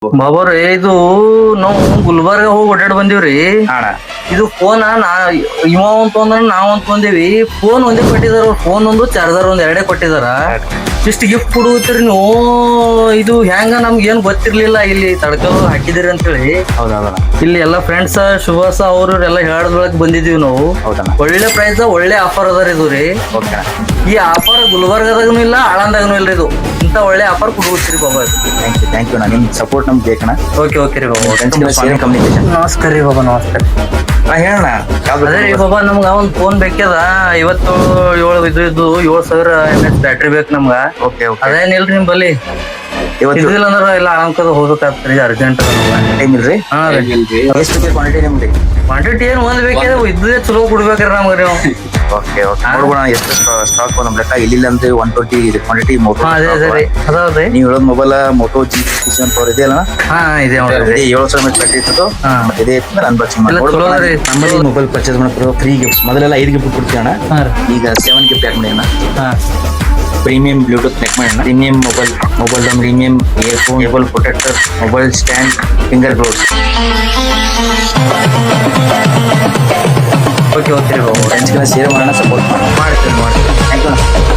ಬಾಬಾವ್ರೆ ಇದು ನಾವು ಗುಲ್ಬರ್ಗ ಹೋಗಿ ಓಡಾಡ್ ಬಂದಿವ್ರಿ. ಅಣ್ಣ ಇದು ಫೋನ್ ಇವ ಅಂತ ಅಂದ್ರ ನಾವ್ ಅಂತ ಬಂದಿವಿ. ಫೋನ್ ಒಂದೇ ಕೊಟ್ಟಿದಾರ, ಫೋನ್ ಒಂದು ಚಾರ್ಜರ್ ಒಂದ್ ಎರಡೇ ಕೊಟ್ಟಿದಾರ. ಇಷ್ಟು ಗಿಫ್ಟ್ ಕೊಡುತ್ತೀರಿ ನೀವು. ಇದು ಹೆಂಗ ನಮ್ಗೆ ಏನ್ ಗೊತ್ತಿರ್ಲಿಲ್ಲ ಇಲ್ಲಿ ತಡ್ಕಲ್ ಹಾಕಿದಿರಿ ಅಂತ ಹೇಳಿ. ಹೌದಣ್ಣ. ಇಲ್ಲಿ ಎಲ್ಲಾ ಫ್ರೆಂಡ್ಸ್ ಸುಭಾಸ ಅವ್ರ ಎಲ್ಲ ಹೇಳದ್ರೊಳಗ್ ಬಂದಿದೀವಿ ನಾವು. ಹೌದಣ್ಣ. ಒಳ್ಳೆ ಪ್ರೈಸ್ ಒಳ್ಳೆ ಆಫರ್ ಅದಾರ ಇದು ರೀ. ಓಕೆ ಅಣ್ಣ. ಈ ಆಫರ್ ಗುಲ್ಬರ್ಗದಾಗನು ಇಲ್ಲ, ಆಳಂದಾಗನು ಇಲ್ರಿ. ಇದು ಇಂತ ಒಳ್ಳೆ ಆಫರ್ ಕೊಡ್ತೀರಿ ಬಾಬಾ. ಥ್ಯಾಂಕ್ ಯು ಅಣ್ಣ. ನಿಮ್ ಸಪೋರ್ಟ್ ನಮ್ಗೆ ಬೇಕಣ್ಣ. ಓಕೆ ರೀ ಬಾಬಾ. ಕಮ್ಯುನಿಕೇಶನ್. ನಮಸ್ಕಾರ ರೀ ಬಾಬಾ, ನಮಸ್ಕಾರ. ಹೇಳಣ್ಣ. ಅದೇ ರೀ ಬಾಬಾ, ನಮ್ಗ ಒಂದ್ ಫೋನ್ ಬೇಕದ. 7,000 mAh ಬ್ಯಾಟ್ರಿ ಬೇಕು ನಮ್ಗ. Okay okay. ಅದೇನಿಲ್ರಿ ನಿಮ್ ಬಲ್ಲಿ ಇವತ್ತು ಇದಿಲ್ಲ ಅಂದ್ರ ಇಲ್ಲ ಆರಾಮ್ಕದ ಹೋಗ್ಬೇಕಾಗ್ತದ್ರಿ, ಅರ್ಜೆಂಟ್. ಟೈಮ್ ಇಲ್ರಿ. ಹಾ ರೀ. ಎಷ್ಟು ಕ್ವಾಂಟಿಟಿ ನಿಮ್ದು? ಕ್ವಾಂಟಿಟಿ ಏನ್ ಒಂದ್ ಬೇಕಿದೆ, ಇದ್ದೇ ಚಲೋ ಕೊಡ್ಬೇಕ್ರಿ ನಮ್ಗ ನೀವು. Okay okay. ನೋಡ್ಬೋಣ ಎಷ್ಟು ಸ್ಟಾಕ್ ನಮ್ ಲೆಕ್ಕ. ಇಲ್ಲಿಲ್ಲ ಅಂದ್ರೆ 120 ಕ್ವಾಂಟಿಟಿ ಮೋಟೋ. ಅದೇ ರೀ, ಅದಾವ್ರಿ. ನೀವು ಹೇಳೋದ್ ಮೊಬೈಲ್ ಮೋಟೋ G54 ಇದೆಯಲ್ಲ. ಹಾ ಇದೆ ನೋಡ್ರಿ. 7,000 mAh ಬ್ಯಾಟ್ರಿ ಇತ್ತು. ಹಾ. ಇದೇ ಇತ್ತು ಅನ್ಬಾಕ್ಸಿಂಗ್ ಇಲ್ಲ, ಚಲೋ ಅದ್ರಿ. ನಮ್ಮಲ್ಲಿ ಮೊಬೈಲ್ ಪರ್ಚೇಸ್ ಮಾಡೋ 3 ಗಿಫ್ಟ್ಸ್. ಮೊದಲೆಲ್ಲ 5 ಗಿಫ್ಟ್ ಕೊಡ್ತೀವಿ ಅಣ್ಣ. ಹಾ ರೀ. ಈಗ 7 ಗಿಫ್ಟ್ ಯಾಕೆ ಮಾಡಿ ಅಣ್ಣ. ಹಾ. ಪ್ರೀಮಿಯಂ ಬ್ಲೂಟೂತ್ ನೆಕ್ ಮಾಡೋಣ. ಪ್ರೀಮಿಯಂ ಮೊಬೈಲ್ ಡಮ್, premium earphone, cable protector, mobile stand, finger gloves. Okay ರೀ ಬಾಬಾ. ಫ್ರೆಂಡ್ಸ್ಗೆಲ್ಲ ಶೇರ್ ಮಾಡೋಣ, ಸಪೋರ್ಟ್ ಮಾಡೋಣ. ಮಾಡ್ತೀನಿ. ಥ್ಯಾಂಕ್ ಯು ಅಣ್ಣ.